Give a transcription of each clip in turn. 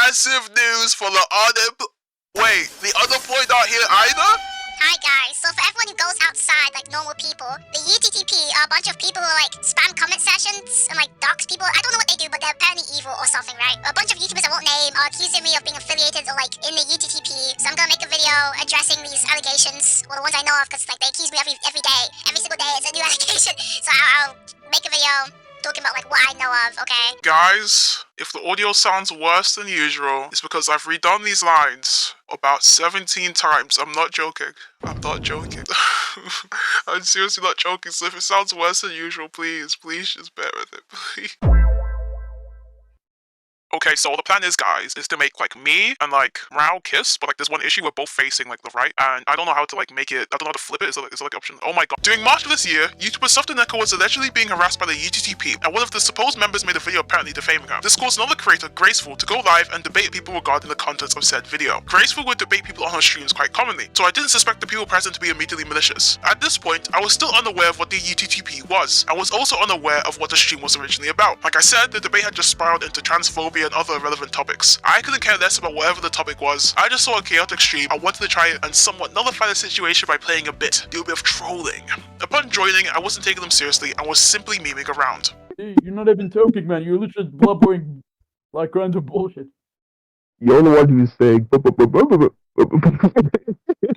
massive news for the Wait, the unemployed aren't here either? Hi guys, so for everyone who goes outside like normal people, the UTTP are a bunch of people who like spam comment sessions and like dox people. I don't know what they do, but they're apparently evil or something, right? A bunch of YouTubers I won't name are accusing me of being affiliated or like in the UTTP. So I'm gonna make a video addressing these allegations, well the ones I know of, because like they accuse me every day, every single day it's a new allegation. So I'll make a video talking about like what I know of, okay? Guys, if the audio sounds worse than usual, it's because I've redone these lines about 17 times. I'm not joking. I'm not joking. I'm seriously not joking, so if it sounds worse than usual, please just bear with it, please. Okay, so the plan is, guys, is to make, like, me and, like, Rao kiss, but, like, there's one issue, we're both facing, like, the right, and I don't know how to, like, make it, I don't know how to flip it, is there, like, option? Oh my god. During March of this year, YouTuber Softaneko was allegedly being harassed by the UTTP, and one of the supposed members made a video apparently defaming her. This caused another creator, Graceful, to go live and debate people regarding the contents of said video. Graceful would debate people on her streams quite commonly, so I didn't suspect the people present to be immediately malicious. At this point, I was still unaware of what the UTTP was, and was also unaware of what the stream was originally about. Like I said, the debate had just spiraled into transphobia and other relevant topics. I couldn't care less about whatever the topic was. I just saw a chaotic stream, I wanted to try it and somewhat nullify the situation by playing a bit, do a bit of trolling. Upon joining, I wasn't taking them seriously and was simply memeing around. Hey, you're not even talking, man. You're literally blubbering like random bullshit. You're the one who's saying.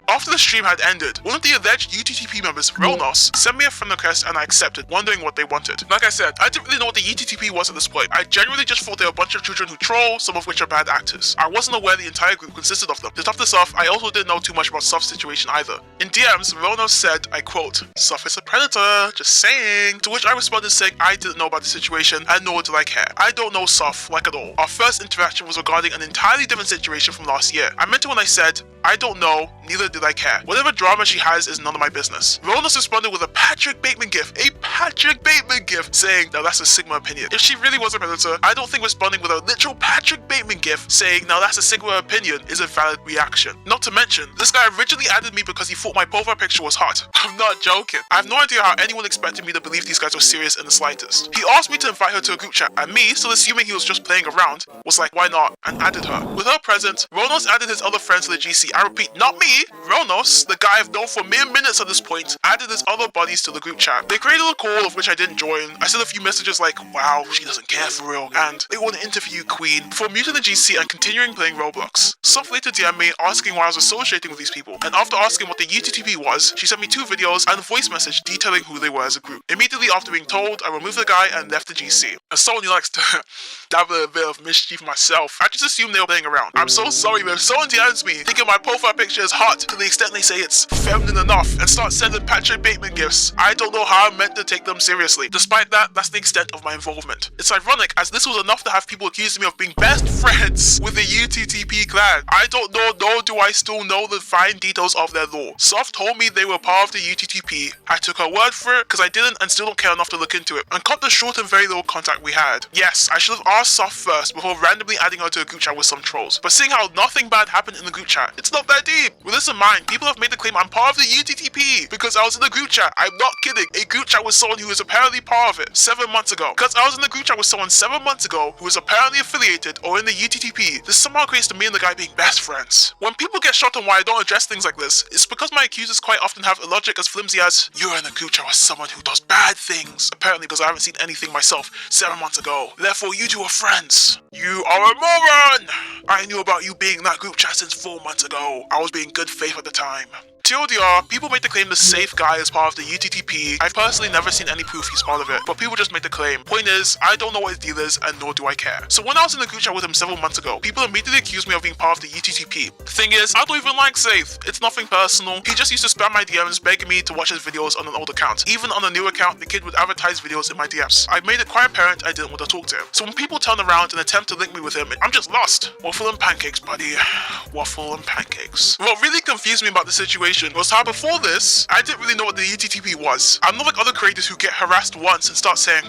After the stream had ended, one of the alleged UTTP members, Ronos, sent me a friend request and I accepted, wondering what they wanted. Like I said, I didn't really know what the UTTP was at this point. I genuinely just thought they were a bunch of children who troll, some of which are bad actors. I wasn't aware the entire group consisted of them. To top this off, I also didn't know too much about Soft's situation either. In DMs, Ronos said, I quote, "Soft is a predator, just saying." To which I responded saying I didn't know about the situation and nor did I care. I don't know Soft, like at all. Our first interaction was regarding an entirely different situation from last year. I meant it when I said, I don't know, neither did I care. Whatever drama she has is none of my business. Ronos responded with a Patrick Bateman gif, saying, now that's a Sigma opinion. If she really was a predator, I don't think responding with a literal Patrick Bateman gif saying, now that's a Sigma opinion is a valid reaction. Not to mention, this guy originally added me because he thought my profile picture was hot. I'm not joking. I have no idea how anyone expected me to believe these guys were serious in the slightest. He asked me to invite her to a group chat, and me, still assuming he was just playing around, was like, why not? And added her. With her present, Ronos added his other friends to the GC. I repeat, not me! Ronos, the guy I've known for mere minutes at this point, added his other buddies to the group chat. They created a call of which I didn't join. I sent a few messages like, wow, she doesn't care for real, and they want to interview Queen, before muting the GC and continuing playing Roblox. Soft later DM'd me asking why I was associating with these people, and after asking what the UTTP was, she sent me 2 videos and a voice message detailing who they were as a group. Immediately after being told, I removed the guy and left the GC. As someone who likes to dabble a bit of mischief myself, I just assumed they were playing around. I'm so sorry, but if someone DMs me thinking my profile picture is hot to the extent they say it's feminine enough and start sending Patrick Bateman gifts, I don't know how I'm meant to take them seriously. Despite that, that's the extent of my involvement. It's ironic as this was enough to have people accusing me of being best friends with the UTTP clan. I don't know, nor do I still know the fine details of their lore. Soft told me they were part of the UTTP. I took her word for it because I didn't and still don't care enough to look into it, and cut the short and very little contact we had. Yes, I should have asked Soft first before randomly adding her to a group chat with some trolls, but seeing how nothing bad happened in the group chat, it's not that deep. With this in mind, people have made the claim I'm part of the UTTP because I was in the group chat. I'm not kidding. A group chat with someone who is apparently part of it 7 months ago. Because I was in the group chat with someone 7 months ago who is apparently affiliated or in the UTTP, this somehow creates to me and the guy being best friends. When people get shot on why I don't address things like this, it's because my accusers quite often have a logic as flimsy as, you're in a group chat with someone who does bad things, apparently because I haven't seen anything myself 7 months ago. Therefore, you two are friends. You are a moron! I knew about you being in that group chat since 4 months ago. I was being good faith at the time. TLDR, people make the claim the safe guy is part of the UTTP. I've personally never seen any proof he's part of it, but people just make the claim. Point is, I don't know what his deal is, and nor do I care. So when I was in the group chat with him several months ago, people immediately accused me of being part of the UTTP. The thing is, I don't even like Safe. It's nothing personal. He just used to spam my DMs begging me to watch his videos on an old account. Even on a new account, the kid would advertise videos in my DMs. I made it quite apparent I didn't want to talk to him. So when people turn around and attempt to link me with him, I'm just lost. Waffle and pancakes, buddy. Waffle and pancakes. What really confused me about the situation was how before this, I didn't really know what the UTTP was. I'm not like other creators who get harassed once and start saying,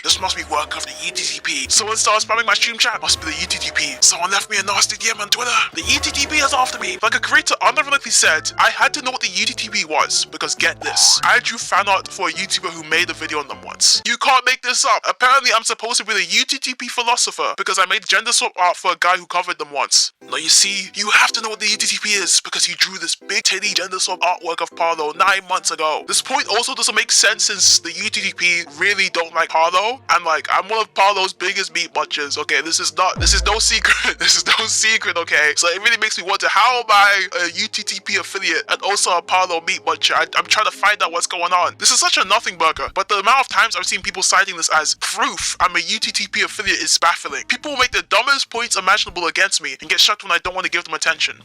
this must be work of the UTTP. Someone started spamming my stream chat, must be the UTTP. Someone left me a nasty DM on Twitter. The UTTP is after me. Like a creator unironically said, I had to know what the UTTP was, because get this, I drew fan art for a YouTuber who made a video on them once. You can't make this up. Apparently I'm supposed to be the UTTP philosopher, because I made gender swap art for a guy who covered them once. Now you see, you have to know what the UTTP is, because he drew this big titty gender swap artwork of Parlo 9 months ago. This point also doesn't make sense since the UTTP really don't like Parlo, and like, I'm one of Parlo's biggest meat munchers, okay? This is no secret. This is no secret, okay? So it really makes me wonder, how am I a UTTP affiliate and also a Parlo meat muncher? I'm trying to find out what's going on. This is such a nothing burger, but the amount of times I've seen people citing this as proof I'm a UTTP affiliate is baffling. People will make the dumbest points imaginable against me and get shocked when I don't want to give them attention.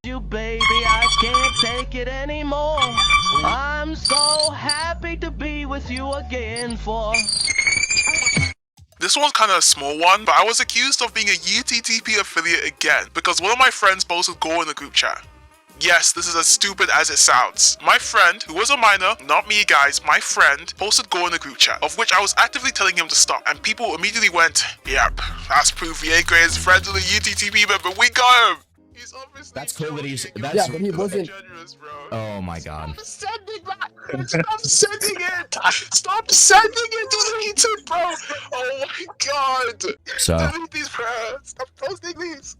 You baby, I can't take it anymore. I'm so happy to be with you again for... This one's kind of a small one, but I was accused of being a UTTP affiliate again because one of my friends posted gore in the group chat. Yes, this is as stupid as it sounds. My friend, who was a minor, not me guys, my friend, posted gore in the group chat, of which I was actively telling him to stop, and people immediately went, yep, that's proof vAqeii is friends with a UTTP member, we got him! He's obviously that's cool that he's... Yeah, but he wasn't... generous, bro. Oh my god. Stop sending that! Stop sending it! Stop sending it! Delete it, bro! Oh my god! So... Delete these prayers! Stop posting these!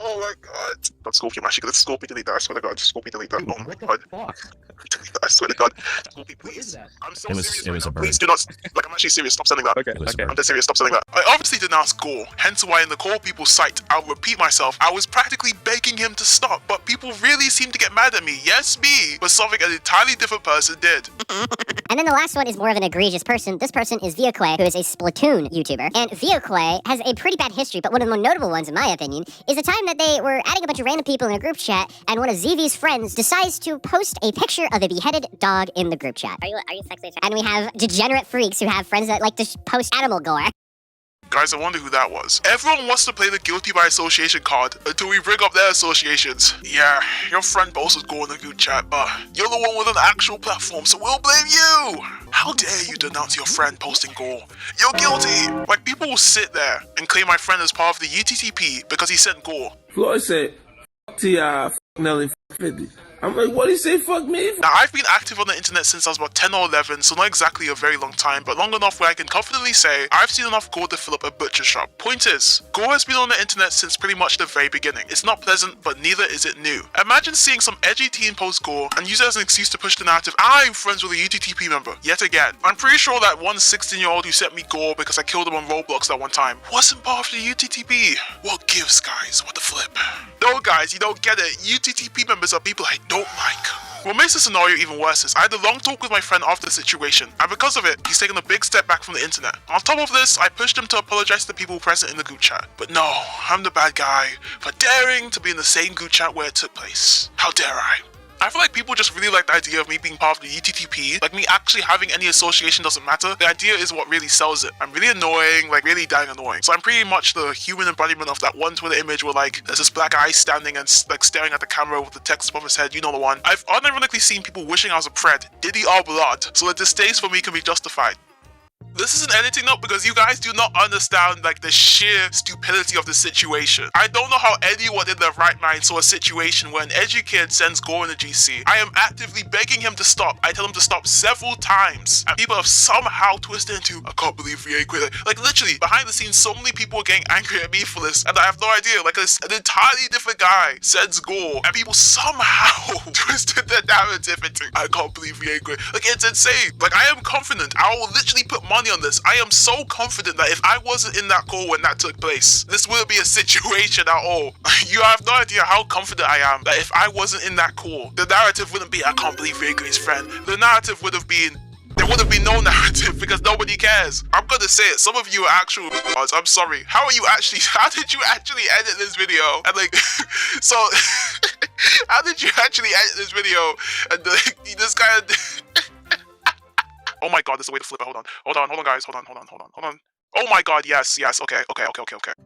Oh my god. Don't Scorpion, I'm actually gonna Scorpion delete that, I swear to god. Scorpion delete that. Oh my god. Delete that, I swear to god. Scorpion, please. I'm so serious. It was a bird. Please do not. Like, I'm actually serious. Stop sending that. Okay. I'm dead serious. Stop sending that. I obviously denounced Gore, hence why in the Core People site, I'll repeat myself, I was practically begging him to stop, but people really seem to get mad at me. Yes, me, but something an entirely different person did. And then the last one is more of an egregious person. This person is vAqeii, who is a Splatoon YouTuber. And vAqeii has a pretty bad history, but one of the more notable ones, in my opinion, is the time that they were adding a bunch of random people in a group chat, and one of ZV's friends decides to post a picture of a beheaded dog in the group chat. Are you sexually attracted? And we have degenerate freaks who have friends that like to post animal gore. Guys, I wonder who that was. Everyone wants to play the guilty by association card until we bring up their associations. Yeah, your friend posted gore in the group chat, but you're the one with an actual platform, so we'll blame you! How dare you denounce your friend posting gore? You're guilty! Like, people will sit there and claim my friend is part of the UTTP because he sent gore. Floyd said, "Fuck T.I., fuck Nelly, 50. I'm like, what did he say, fuck me? Now, I've been active on the internet since I was about 10 or 11, so not exactly a very long time, but long enough where I can confidently say I've seen enough gore to fill up a butcher shop. Point is, gore has been on the internet since pretty much the very beginning. It's not pleasant, but neither is it new. Imagine seeing some edgy teen post gore and use it as an excuse to push the narrative I'm friends with a UTTP member. Yet again, I'm pretty sure that one 16-year-old who sent me gore because I killed him on Roblox that one time wasn't part of the UTTP. What gives, guys? What the flip? No, guys, you don't get it. UTTP members are people I don't like. What makes the scenario even worse is I had a long talk with my friend after the situation, and because of it, he's taken a big step back from the internet. On top of this, I pushed him to apologize to the people present in the group chat. But no, I'm the bad guy for daring to be in the same group chat where it took place. How dare I? I feel like people just really like the idea of me being part of the UTTP, like me actually having any association doesn't matter. The idea is what really sells it. I'm really annoying, like really dang annoying. So I'm pretty much the human embodiment of that one Twitter image where like there's this black guy standing and like staring at the camera with the text above his head, you know the one. I've unironically seen people wishing I was a pred, Diddy or blood, so the distaste for me can be justified. This is an editing note because you guys do not understand like the sheer stupidity of the situation. I don't know how anyone in their right mind saw a situation where an edgy kid sends gore in the GC. I am actively begging him to stop. I tell him to stop several times, and people have somehow twisted into, I can't believe vAqeii. Like literally, behind the scenes, so many people are getting angry at me for this, and I have no idea. Like an entirely different guy sends gore, and people somehow twisted the narrative into, I can't believe vAqeii. Like it's insane. Like I am confident. I will literally put money on this. I am so confident that if I wasn't in that call when that took place, this wouldn't be a situation at all. You have no idea how confident I am that if I wasn't in that call, the narrative wouldn't be, I can't believe vAqeii's friend. The narrative would have been, there would have been no narrative because nobody cares. I'm gonna say it. Some of you are actual retards. I'm sorry. How did you actually edit this video? And like, so, how did you actually edit this video? And like, this guy, oh my god, there's a way to flip it. Hold on, guys. Hold on. Oh my god, yes, okay.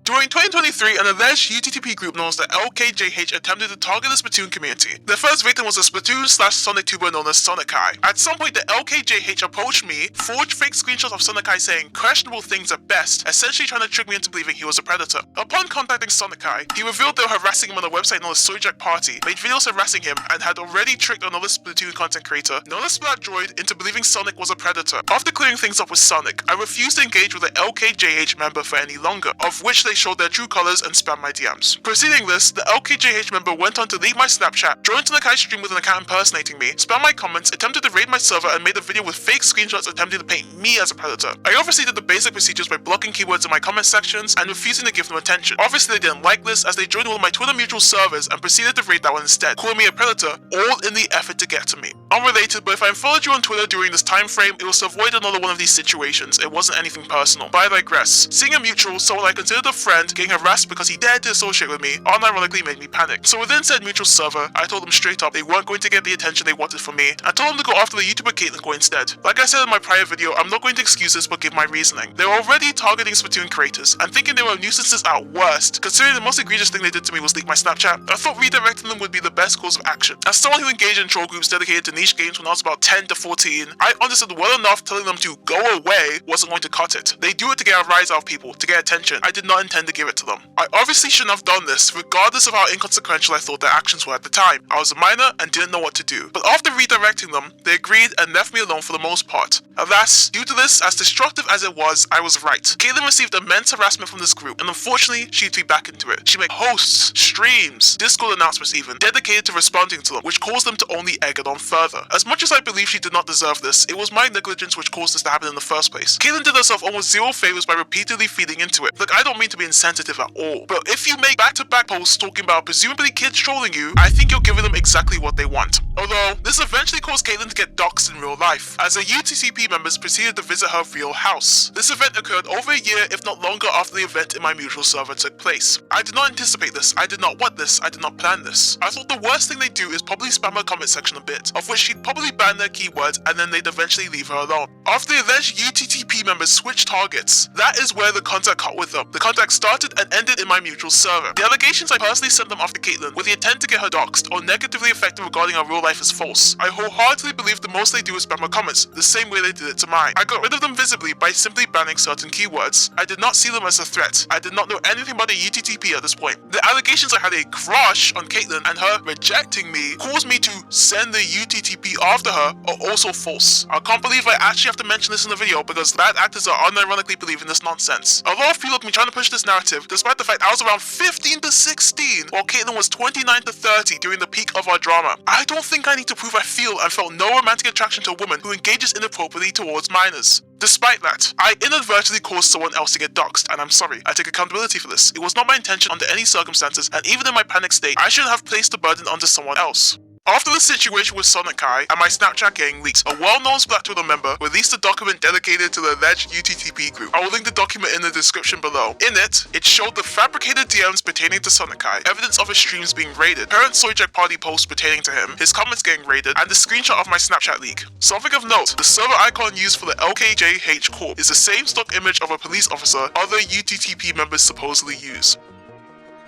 During 2023, an alleged UTTP group known as the LKJH attempted to target the Splatoon community. Their first victim was a Splatoon/Sonic tuber known as vAqeii. At some point, the LKJH approached me, forged fake screenshots of vAqeii saying questionable things at best, essentially trying to trick me into believing he was a predator. Upon contacting vAqeii, he revealed they were harassing him on a website known as Sojack Party, made videos harassing him, and had already tricked another Splatoon content creator known as Splatdroid into believing Sonic was a predator. After clearing things up with Sonic, I refused to engage with the LKJH member for any longer, of which they showed their true colors and spammed my DMs. Preceding this, the LKJH member went on to leak my Snapchat, joined vAqeii's stream with an account impersonating me, spammed my comments, attempted to raid my server, and made a video with fake screenshots attempting to paint me as a predator. I obviously did the basic procedures by blocking keywords in my comment sections and refusing to give them attention. Obviously they didn't like this, as they joined one of my Twitter mutual servers and proceeded to raid that one instead, calling me a predator, all in the effort to get to me. Unrelated, but if I unfollowed you on Twitter during this time frame, it was to avoid another one of these situations. It wasn't anything personal. But I digress. Seeing a mutual, someone I considered a friend, getting harassed because he dared to associate with me, unironically made me panic. So within said mutual server, I told them straight up they weren't going to get the attention they wanted from me. I told them to go after the YouTuber Caitlyn instead. Like I said in my prior video, I'm not going to excuse this but give my reasoning. They were already targeting Splatoon creators and thinking they were nuisances at worst. Considering the most egregious thing they did to me was leak my Snapchat, I thought redirecting them would be the best course of action. As someone who engaged in troll groups dedicated to niche games when I was about 10 to 14, I understood well enough telling them to go away wasn't going to cut it. They do it to get a rise out of people, to get attention. I did not intend to give it to them. I obviously shouldn't have done this, regardless of how inconsequential I thought their actions were at the time. I was a minor and didn't know what to do. But after redirecting them, they agreed and left me alone for the most part. Alas, due to this, as destructive as it was, I was right. Caitlyn received immense harassment from this group, and unfortunately, she threw back into it. She made posts, streams, Discord announcements even, dedicated to responding to them, which caused them to only egg it on further. As much as I believe she did not deserve this, it was my negligence which caused this to happen in the first place. Caitlyn did herself almost zero favors by repeatedly feeding into it. Look, I don't mean to be insensitive at all, but if you make back-to-back posts talking about presumably kids trolling you, I think you're giving them exactly what they want. Although, this eventually caused Caitlyn to get doxxed in real life, as the UTTP members proceeded to visit her real house. This event occurred over a year, if not longer, after the event in my mutual server took place. I did not anticipate this, I did not want this, I did not plan this. I thought the worst thing they'd do is probably spam her comment section a bit, of which she'd probably ban their keywords and then they'd eventually leave her alone. After the alleged UTTP members switched targets, that is where the contact cut with them. The contact started and ended in my mutual server. The allegations I personally sent them after Caitlyn with the intent to get her doxxed or negatively affected regarding her real life is false. I wholeheartedly believe the most they do is spam her comments, the same way they did it to mine. I got rid of them visibly by simply banning certain keywords. I did not see them as a threat. I did not know anything about the UTTP at this point. The allegations I had a crush on Caitlyn and her rejecting me caused me to send the UTTP after her are also false. I can't believe I actually have to mention this in the video because bad actors are unironically believing this nonsense. Although I feel like me trying to push this narrative, despite the fact I was around 15 to 16 while Caitlyn was 29 to 30 during the peak of our drama, I don't think I need to prove I feel and felt no romantic attraction to a woman who engages inappropriately towards minors. Despite that, I inadvertently caused someone else to get doxxed, and I'm sorry, I take accountability for this. It was not my intention under any circumstances, and even in my panic state, I shouldn't have placed the burden onto someone else. After the situation with vAqeii and my Snapchat getting leaked, a well-known Splatoon member released a document dedicated to the alleged UTTP group. I will link the document in the description below. In it, it showed the fabricated DMs pertaining to vAqeii, evidence of his streams being raided, parent Sojack Party posts pertaining to him, his comments getting raided, and the screenshot of my Snapchat leak. Something of note, the server icon used for the LKJH Corp is the same stock image of a police officer other UTTP members supposedly use.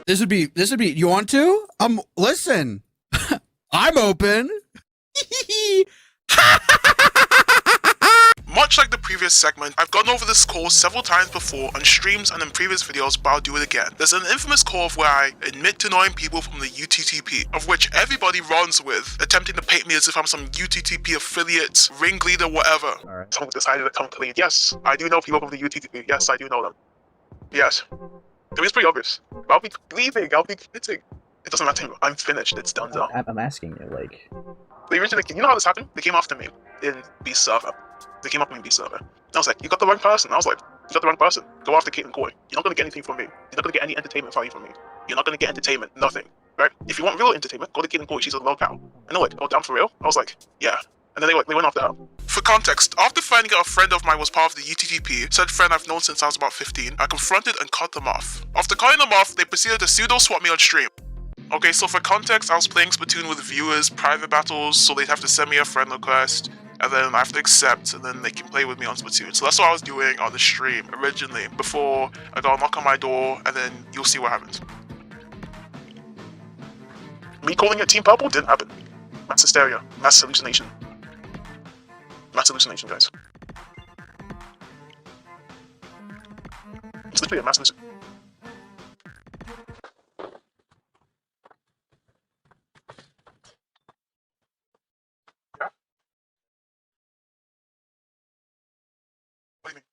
This would be, you want to? Listen. I'm open. Much like the previous segment, I've gone over this call several times before on streams and in previous videos, but I'll do it again. There's an infamous call where I admit to knowing people from the UTTP, of which everybody runs with, attempting to paint me as if I'm some UTTP affiliate, ringleader, whatever. Alright. Someone decided to come clean. Yes, I do know people from the UTTP. Yes, I do know them. Yes. It was pretty obvious. I'll be leaving, I'll be quitting. It doesn't matter, I'm finished, it's done though. I'm asking you, like... They originally, you know how this happened? They came after me in B server. They came up with me in B server. I was like, you got the wrong person. I was like, you got the wrong person. Go after Caitlyn Coy. You're not gonna get anything from me. You're not gonna get any entertainment value from me. You're not gonna get entertainment, nothing. Right? If you want real entertainment, go to Caitlyn Coy, she's a locale. And they're like, oh damn, for real? I was like, yeah. And then they went after her. For context, after finding out a friend of mine was part of the UTTP, said friend I've known since I was about 15, I confronted and cut them off. After cutting them off, they proceeded to pseudo-swap me on stream. Okay, so for context, I was playing Splatoon with viewers, private battles, so they'd have to send me a friend request, and then I have to accept, and then they can play with me on Splatoon. So that's what I was doing on the stream originally, before I got a knock on my door, and then you'll see what happens. Me calling it Team Purple didn't happen. Mass hysteria, mass hallucination. Mass hallucination, guys. It's literally a mass hallucination. Yeah. What do you mean?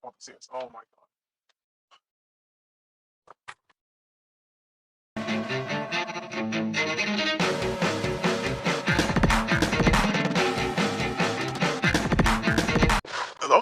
I want to see this. Oh my god. Hello?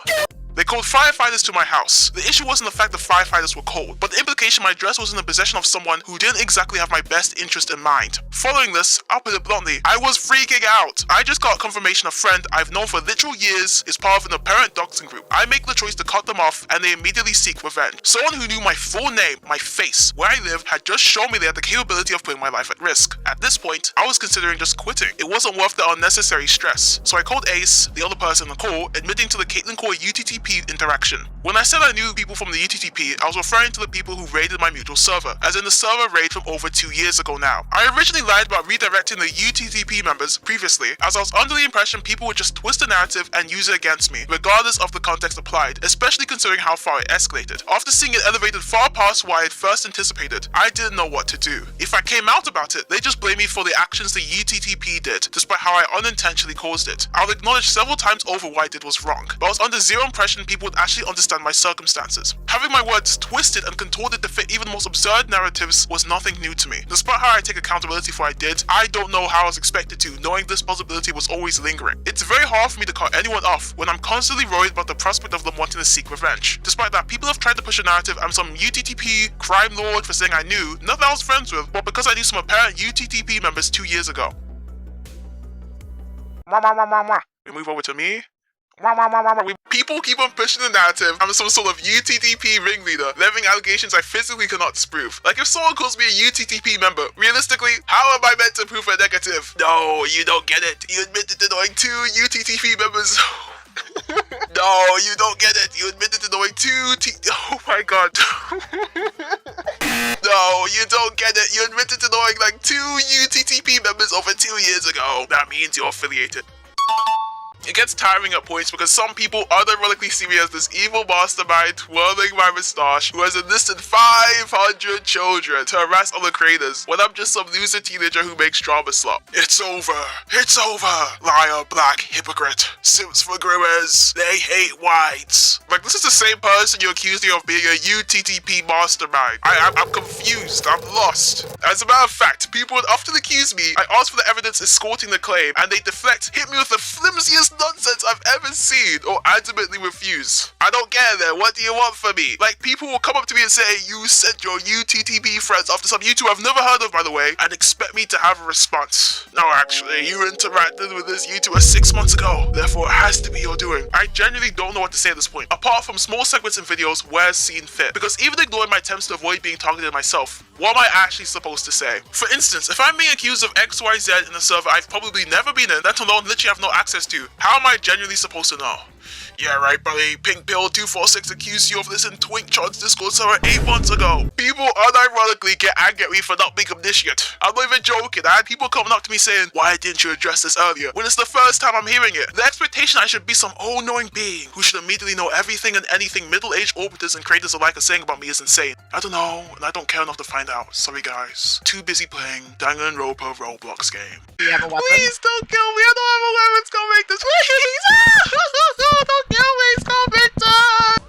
They called firefighters to my house. The issue wasn't the fact that firefighters were cold, but the implication my dress was in the possession of someone who didn't exactly have my best interest in mind. Following this, I'll put it bluntly, I was freaking out. I just got confirmation a friend I've known for literal years is part of an apparent doxing group. I make the choice to cut them off, and they immediately seek revenge. Someone who knew my full name, my face, where I live, had just shown me they had the capability of putting my life at risk. At this point, I was considering just quitting. It wasn't worth the unnecessary stress. So I called Ace, the other person in the call, admitting to the Caitlyn Core UTTP interaction. When I said I knew people from the UTTP, I was referring to the people who raided my mutual server, as in the server raid from over 2 years ago now. I originally lied about redirecting the UTTP members previously, as I was under the impression people would just twist the narrative and use it against me, regardless of the context applied, especially considering how far it escalated. After seeing it elevated far past what I had first anticipated, I didn't know what to do. If I came out about it, they just blamed me for the actions the UTTP did, despite how I unintentionally caused it. I'll acknowledge several times over what I did was wrong, but I was under zero impression people would actually understand my circumstances. Having my words twisted and contorted to fit even the most absurd narratives was nothing new to me. Despite how I take accountability for what I did, I don't know how I was expected to, knowing this possibility was always lingering. It's very hard for me to cut anyone off when I'm constantly worried about the prospect of them wanting to seek revenge. Despite that, people have tried to push a narrative I'm some UTTP crime lord for saying I knew, not that I was friends with, but because I knew some apparent UTTP members 2 years ago. We move over to me. People keep on pushing the narrative I'm some sort of UTTP ringleader, levying allegations I physically cannot disprove. Like if someone calls me a UTTP member, realistically, how am I meant to prove a negative? No, you don't get it. You admitted to knowing 2 UTTP members. No, you don't get it. You admitted to knowing 2 Oh my god. No, you don't get it. You admitted to knowing like 2 UTTP members over 2 years ago. That means you're affiliated. It gets tiring at points because some people unironically see me as this evil mastermind twirling my moustache who has enlisted 500 children to harass other creators when I'm just some loser teenager who makes drama slop. It's over. It's over. Liar, black, hypocrite. Simps for groomers. They hate whites. Like this is the same person you accused me of being a UTTP mastermind. I'm confused. I'm lost. As a matter of fact, people would often accuse me. I ask for the evidence escorting the claim and they deflect, hit me with the flimsiest nonsense I've ever seen, or adamantly refuse. I don't get there. What do you want from me? Like, people will come up to me and say, you sent your UTTP friends after some YouTube I've never heard of, by the way, and expect me to have a response. No, actually, you interacted with this YouTuber 6 months ago, therefore it has to be your doing. I genuinely don't know what to say at this point, apart from small segments in videos where seen fit, because even ignoring my attempts to avoid being targeted myself, what am I actually supposed to say? For instance, if I'm being accused of XYZ in a server I've probably never been in, let alone literally have no access to, how am I genuinely supposed to know? Yeah, right, buddy. Pink Pill 246 accused you of this in Twinkchon's Discord server 8 months ago. People unironically get angry at me for not being omniscient. I'm not even joking. I had people coming up to me saying, why didn't you address this earlier? When it's the first time I'm hearing it. The expectation I should be some all-knowing being who should immediately know everything and anything middle-aged orbiters and creators alike are saying about me is insane. I don't know, and I don't care enough to find out. Sorry guys. Too busy playing Danganronpa Roblox game. Do you have a weapon? Please don't kill me. I don't have a weapon. Go make this. Please. Don't kill me. Stop it.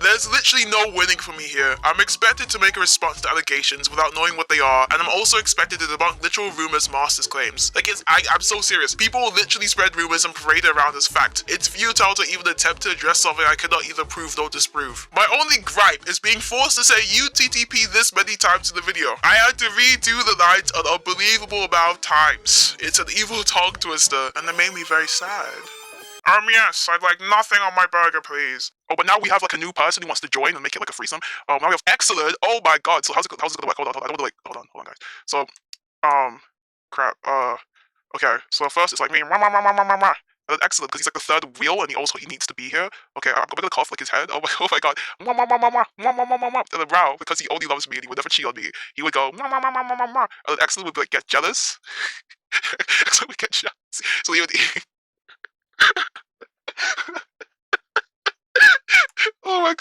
There's literally no winning for me here. I'm expected to make a response to allegations without knowing what they are, and I'm also expected to debunk literal rumors Masters claims. Like I'm so serious. People will literally spread rumors and parade it around as fact. It's futile to even attempt to address something I cannot either prove nor disprove. My only gripe is being forced to say UTTP this many times in the video. I had to redo the lines an unbelievable amount of times. It's an evil tongue twister, and it made me very sad. Yes, I'd like nothing on my burger, please. Oh, but now we have like a new person who wants to join and make it like a threesome. Oh, now we have excellent. Oh my god. So how's it gonna work? Hold on, guys. So, crap. Okay, so first it's like me, rah, rah, rah, rah, rah, rah, rah. And then excellent, because he's like the third wheel, and he needs to be here. Okay, I'm gonna cough like his head. Oh my god. Wah, wah, wah, wah, wah, wah, wah, wah, wah, wah. And then Rao, because he only loves me and he would never cheat on me, he would go wah, wah, wah, wah, wah, wah, wah. And then excellent would like get jealous. Excellent would get jealous. So he would oh my god.